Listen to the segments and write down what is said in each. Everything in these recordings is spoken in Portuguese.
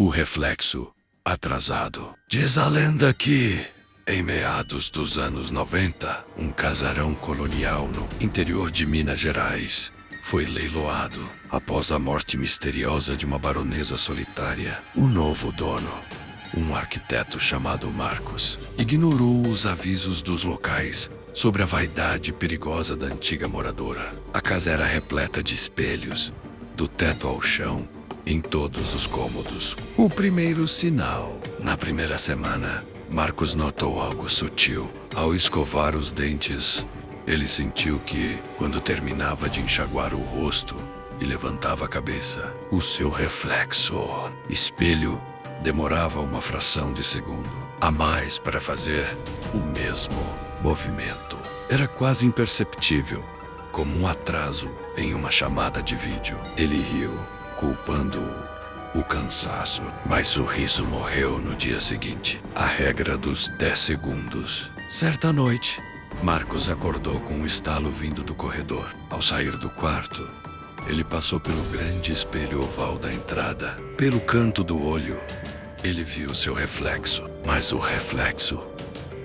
O reflexo atrasado. Diz a lenda que, em meados dos anos 90, um casarão colonial no interior de Minas Gerais foi leiloado após a morte misteriosa de uma baronesa solitária. O novo dono, um arquiteto chamado Marcos, ignorou os avisos dos locais sobre a vaidade perigosa da antiga moradora. A casa era repleta de espelhos, do teto ao chão, em todos os cômodos. O primeiro sinal. Na primeira semana, Marcos notou algo sutil. Ao escovar os dentes, ele sentiu que, quando terminava de enxaguar o rosto e levantava a cabeça, o seu reflexo, espelho, demorava uma fração de segundo a mais para fazer o mesmo movimento. Era quase imperceptível, como um atraso em uma chamada de vídeo. Ele riu, culpando o cansaço, mas o riso morreu no dia seguinte. A regra dos 10 segundos. Certa noite, Marcos acordou com um estalo vindo do corredor. Ao sair do quarto, ele passou pelo grande espelho oval da entrada. Pelo canto do olho, ele viu seu reflexo, mas o reflexo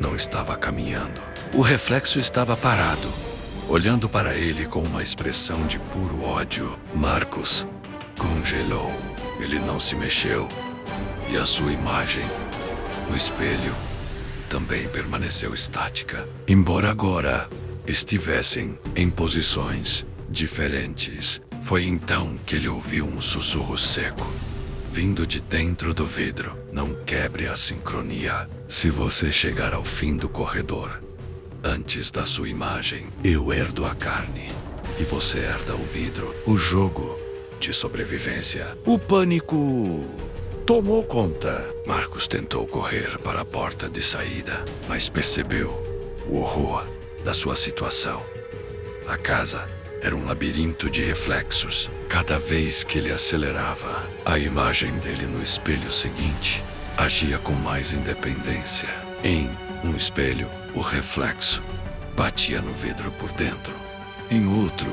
não estava caminhando. O reflexo estava parado, olhando para ele com uma expressão de puro ódio. Marcos congelou. Ele não se mexeu. E a sua imagem no espelho também permaneceu estática. Embora agora estivessem em posições diferentes, foi então que ele ouviu um sussurro seco, vindo de dentro do vidro. Não quebre a sincronia. Se você chegar ao fim do corredor, antes da sua imagem, eu herdo a carne e você herda o vidro. O jogo de sobrevivência. O pânico tomou conta. Marcos tentou correr para a porta de saída, mas percebeu o horror da sua situação. A casa era um labirinto de reflexos. Cada vez que ele acelerava, a imagem dele no espelho seguinte agia com mais independência. Em um espelho, o reflexo batia no vidro por dentro. Em outro,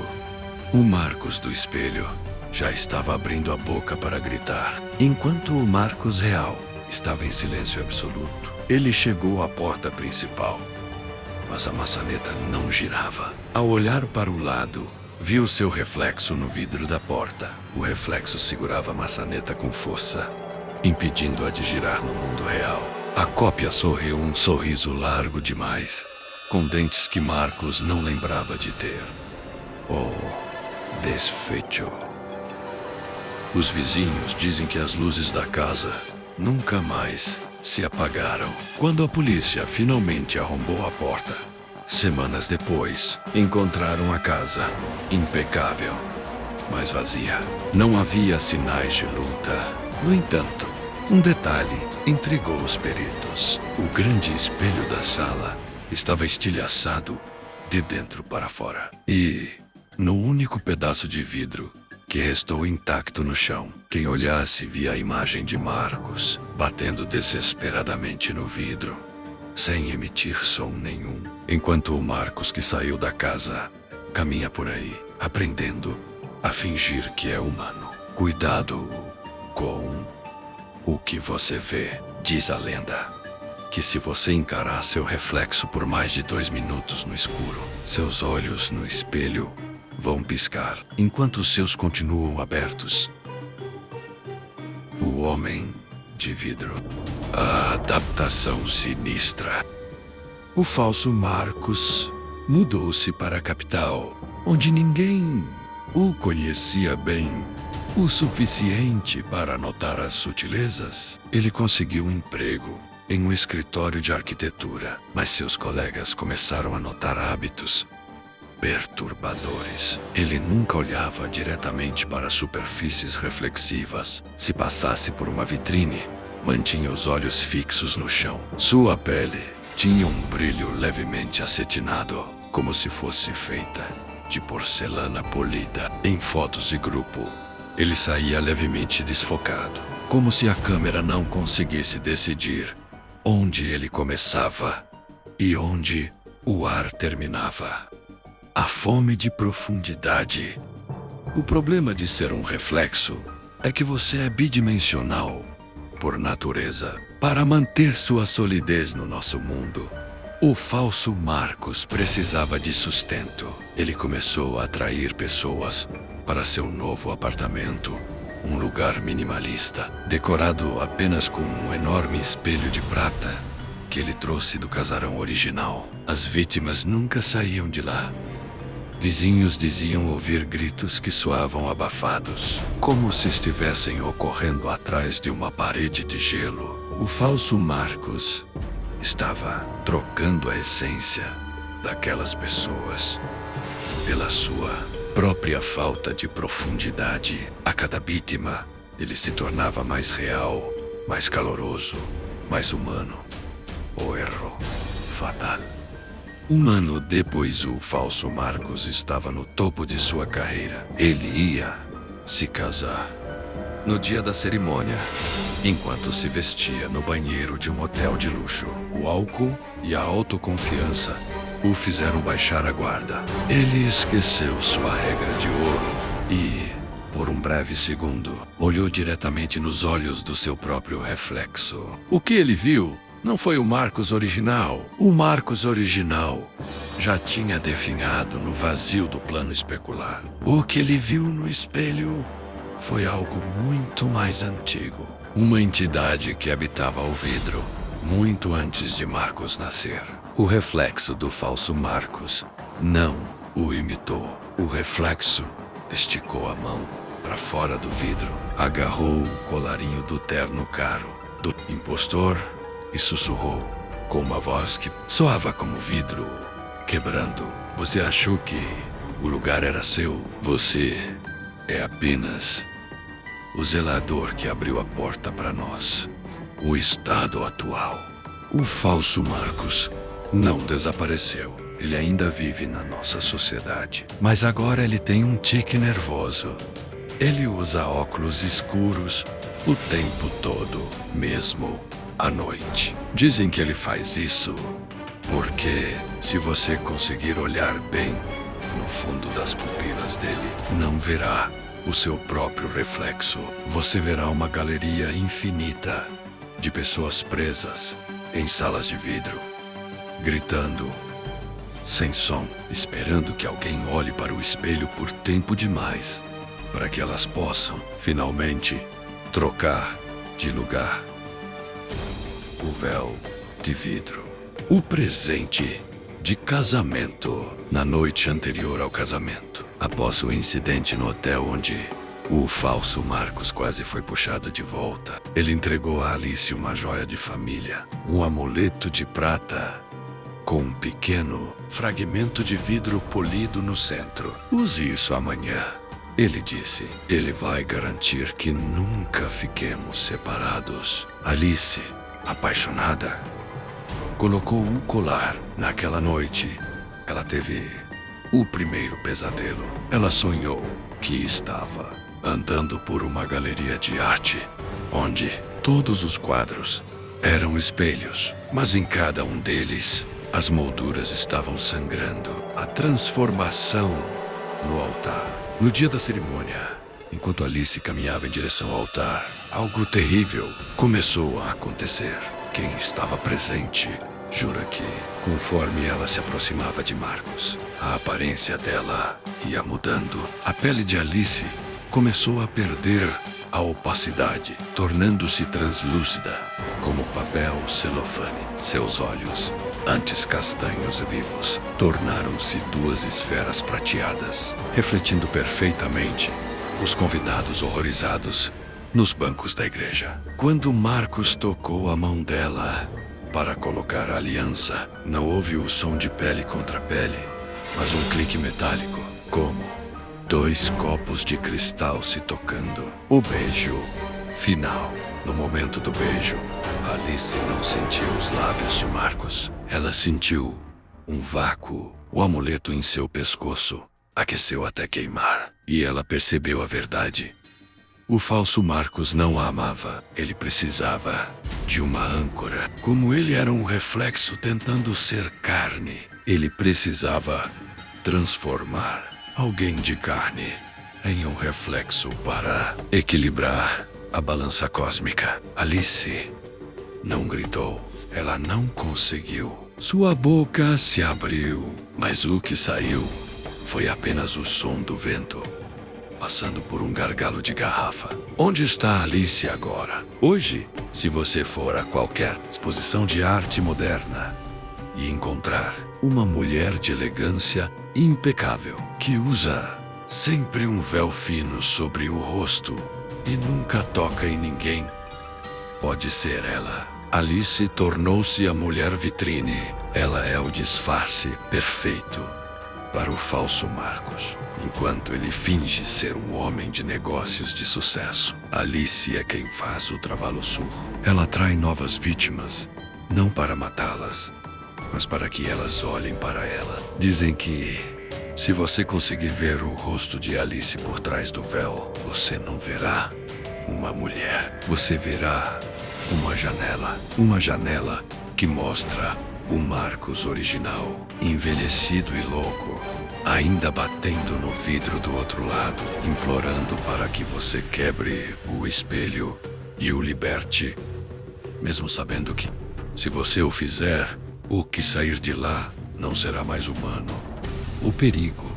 o Marcos do espelho já estava abrindo a boca para gritar. Enquanto o Marcos real estava em silêncio absoluto, ele chegou à porta principal, mas a maçaneta não girava. Ao olhar para o lado, viu seu reflexo no vidro da porta. O reflexo segurava a maçaneta com força, impedindo-a de girar no mundo real. A cópia sorriu um sorriso largo demais, com dentes que Marcos não lembrava de ter. Oh, desfecho. Os vizinhos dizem que as luzes da casa nunca mais se apagaram. Quando a polícia finalmente arrombou a porta, semanas depois, encontraram a casa impecável, mas vazia. Não havia sinais de luta. No entanto, um detalhe intrigou os peritos. O grande espelho da sala estava estilhaçado de dentro para fora. E, no único pedaço de vidro que restou intacto no chão, quem olhasse via a imagem de Marcos batendo desesperadamente no vidro, sem emitir som nenhum. Enquanto o Marcos que saiu da casa caminha por aí, aprendendo a fingir que é humano. Cuidado com o que você vê. Diz a lenda que se você encarar seu reflexo por mais de 2 minutos no escuro, seus olhos no espelho vão piscar, enquanto os seus continuam abertos. O Homem de Vidro. A adaptação sinistra. O falso Marcos mudou-se para a capital, onde ninguém o conhecia bem o suficiente para notar as sutilezas. Ele conseguiu um emprego em um escritório de arquitetura, mas seus colegas começaram a notar hábitos perturbadores. Ele nunca olhava diretamente para superfícies reflexivas. Se passasse por uma vitrine, mantinha os olhos fixos no chão. Sua pele tinha um brilho levemente acetinado, como se fosse feita de porcelana polida. Em fotos de grupo, ele saía levemente desfocado, como se a câmera não conseguisse decidir onde ele começava e onde o ar terminava. A fome de profundidade. O problema de ser um reflexo é que você é bidimensional por natureza para manter sua solidez no nosso mundo. O falso Marcos precisava de sustento. Ele começou a atrair pessoas para seu novo apartamento, um lugar minimalista, decorado apenas com um enorme espelho de prata que ele trouxe do casarão original. As vítimas nunca saíam de lá. Vizinhos diziam ouvir gritos que soavam abafados, como se estivessem ocorrendo atrás de uma parede de gelo. O falso Marcos estava trocando a essência daquelas pessoas pela sua própria falta de profundidade. A cada vítima, ele se tornava mais real, mais caloroso, mais humano. O erro fatal. Um ano depois, o falso Marcos estava no topo de sua carreira. Ele ia se casar. No dia da cerimônia, enquanto se vestia no banheiro de um hotel de luxo, o álcool e a autoconfiança o fizeram baixar a guarda. Ele esqueceu sua regra de ouro e, por um breve segundo, olhou diretamente nos olhos do seu próprio reflexo. O que ele viu não foi o Marcos original. O Marcos original já tinha definhado no vazio do plano especular. O que ele viu no espelho foi algo muito mais antigo. Uma entidade que habitava o vidro muito antes de Marcos nascer. O reflexo do falso Marcos não o imitou. O reflexo esticou a mão para fora do vidro, agarrou o colarinho do terno caro do impostor e sussurrou com uma voz que soava como vidro quebrando. Você achou que o lugar era seu? Você é apenas o zelador que abriu a porta para nós. O estado atual. O falso Marcos não desapareceu. Ele ainda vive na nossa sociedade. Mas agora ele tem um tique nervoso. Ele usa óculos escuros o tempo todo, mesmo à noite. Dizem que ele faz isso porque, se você conseguir olhar bem no fundo das pupilas dele, não verá o seu próprio reflexo. Você verá uma galeria infinita de pessoas presas em salas de vidro, gritando, sem som, esperando que alguém olhe para o espelho por tempo demais, para que elas possam, finalmente, trocar de lugar. O véu de vidro. O presente de casamento. Na noite anterior ao casamento, após o incidente no hotel onde o falso Marcos quase foi puxado de volta, ele entregou a Alice uma joia de família, um amuleto de prata com um pequeno fragmento de vidro polido no centro. Use isso amanhã, ele disse. Ele vai garantir que nunca fiquemos separados. Alice, apaixonada, colocou o colar. Naquela noite, ela teve o primeiro pesadelo. Ela sonhou que estava andando por uma galeria de arte, onde todos os quadros eram espelhos, mas em cada um deles, as molduras estavam sangrando. A transformação no altar. No dia da cerimônia, enquanto Alice caminhava em direção ao altar, algo terrível começou a acontecer. Quem estava presente jura que, conforme ela se aproximava de Marcos, a aparência dela ia mudando. A pele de Alice começou a perder a opacidade, tornando-se translúcida, como papel celofane. Seus olhos, antes castanhos vivos, tornaram-se duas esferas prateadas, refletindo perfeitamente os convidados horrorizados nos bancos da igreja. Quando Marcos tocou a mão dela para colocar a aliança, não houve o som de pele contra pele, mas um clique metálico, como dois copos de cristal se tocando. O beijo final. No momento do beijo, Alice não sentiu os lábios de Marcos. Ela sentiu um vácuo. O amuleto em seu pescoço aqueceu até queimar, e ela percebeu a verdade. O falso Marcos não a amava. Ele precisava de uma âncora. Como ele era um reflexo tentando ser carne, ele precisava transformar alguém de carne em um reflexo para equilibrar a balança cósmica. Alice não gritou. Ela não conseguiu. Sua boca se abriu, mas o que saiu foi apenas o som do vento, passando por um gargalo de garrafa. Onde está Alice agora? Hoje, se você for a qualquer exposição de arte moderna e encontrar uma mulher de elegância impecável, que usa sempre um véu fino sobre o rosto e nunca toca em ninguém, pode ser ela. Alice tornou-se a mulher vitrine. Ela é o disfarce perfeito para o falso Marcos. Enquanto ele finge ser um homem de negócios de sucesso, Alice é quem faz o trabalho sujo. Ela atrai novas vítimas, não para matá-las, mas para que elas olhem para ela. Dizem que se você conseguir ver o rosto de Alice por trás do véu, você não verá uma mulher. Você verá uma janela que mostra o Marcos original, envelhecido e louco, ainda batendo no vidro do outro lado, implorando para que você quebre o espelho e o liberte, mesmo sabendo que, se você o fizer, o que sair de lá não será mais humano. O perigo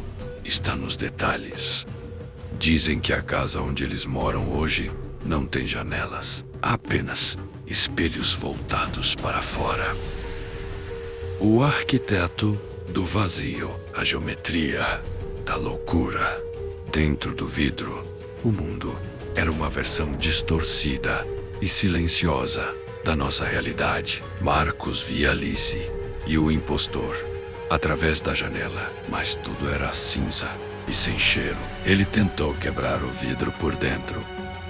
está nos detalhes. Dizem que a casa onde eles moram hoje não tem janelas, apenas espelhos voltados para fora. O arquiteto do vazio, a geometria da loucura. Dentro do vidro, o mundo era uma versão distorcida e silenciosa da nossa realidade. Marcos via Alice e o impostor através da janela, mas tudo era cinza e sem cheiro. Ele tentou quebrar o vidro por dentro,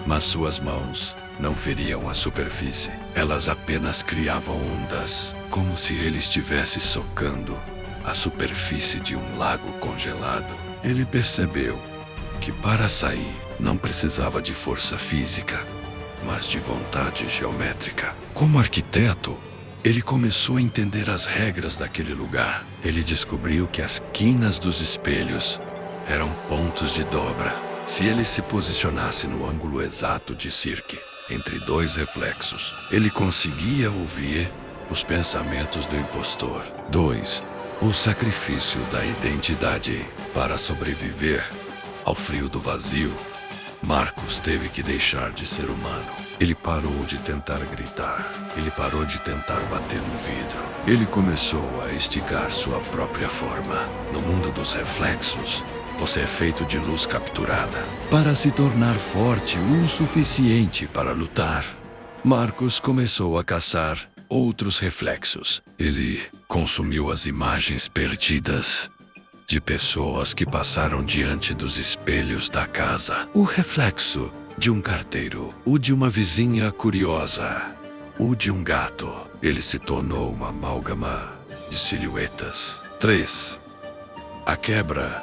mas suas mãos não feriam a superfície. Elas apenas criavam ondas, como se ele estivesse socando a superfície de um lago congelado. Ele percebeu que para sair não precisava de força física, mas de vontade geométrica. Como arquiteto, ele começou a entender as regras daquele lugar. Ele descobriu que as quinas dos espelhos eram pontos de dobra. Se ele se posicionasse no ângulo exato de Cirque, entre dois reflexos, ele conseguia ouvir os pensamentos do impostor. 2. O sacrifício da identidade. Para sobreviver ao frio do vazio, Marcos teve que deixar de ser humano. Ele parou de tentar gritar. Ele parou de tentar bater no vidro. Ele começou a esticar sua própria forma. No mundo dos reflexos, você é feito de luz capturada. Para se tornar forte o suficiente para lutar, Marcos começou a caçar outros reflexos. Ele consumiu as imagens perdidas de pessoas que passaram diante dos espelhos da casa. O reflexo de um carteiro, o de uma vizinha curiosa, o de um gato. Ele se tornou uma amálgama de silhuetas. 3. A quebra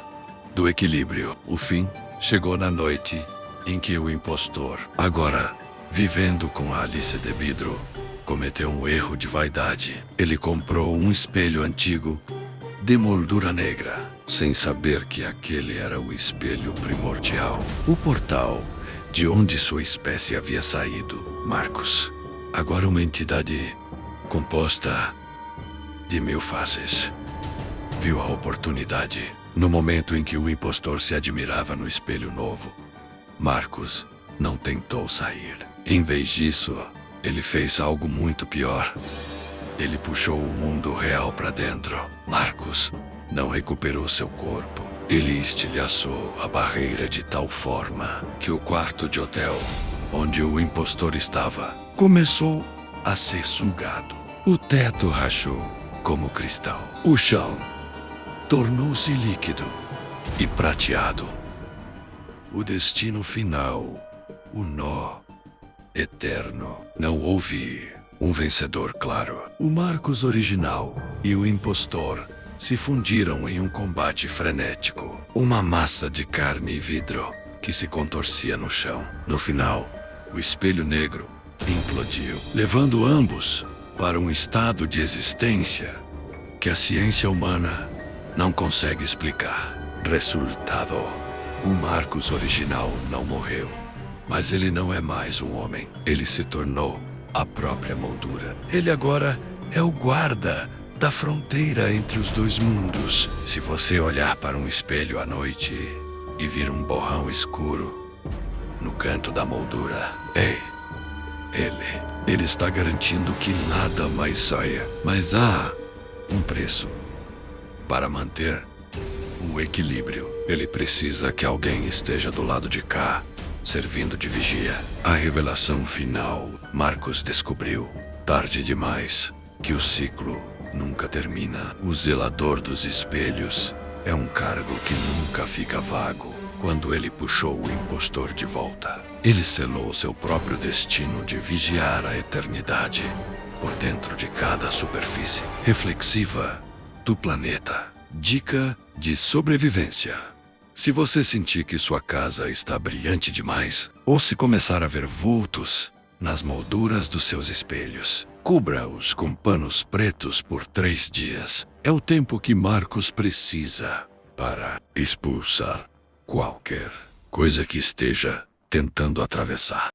do equilíbrio. O fim chegou na noite em que o impostor, agora vivendo com a Alice de vidro, cometeu um erro de vaidade. Ele comprou um espelho antigo de moldura negra, sem saber que aquele era o espelho primordial, o portal de onde sua espécie havia saído. Marcos, agora uma entidade composta de 1000 faces, viu a oportunidade. No momento em que o impostor se admirava no espelho novo, Marcos não tentou sair. Em vez disso, ele fez algo muito pior. Ele puxou o mundo real para dentro. Marcos não recuperou seu corpo. Ele estilhaçou a barreira de tal forma que o quarto de hotel, onde o impostor estava, começou a ser sugado. O teto rachou como cristal. O chão tornou-se líquido e prateado. O destino final, o nó eterno. Não houve um vencedor claro. O Marcos original e o impostor se fundiram em um combate frenético. Uma massa de carne e vidro que se contorcia no chão. No final, o espelho negro implodiu, levando ambos para um estado de existência que a ciência humana não consegue explicar. Resultado: o Marcos original não morreu. Mas ele não é mais um homem. Ele se tornou a própria moldura. Ele agora é o guarda da fronteira entre os dois mundos. Se você olhar para um espelho à noite e vir um borrão escuro no canto da moldura, ele está garantindo que nada mais saia. Mas há um preço para manter o equilíbrio. Ele precisa que alguém esteja do lado de cá, servindo de vigia. A revelação final. Marcos descobriu, tarde demais, que o ciclo nunca termina. O zelador dos espelhos é um cargo que nunca fica vago. Quando ele puxou o impostor de volta, ele selou seu próprio destino de vigiar a eternidade por dentro de cada superfície reflexiva do planeta. Dica de sobrevivência. Se você sentir que sua casa está brilhante demais, ou se começar a ver vultos nas molduras dos seus espelhos, cubra-os com panos pretos por 3 dias. É o tempo que Marcos precisa para expulsar qualquer coisa que esteja tentando atravessar.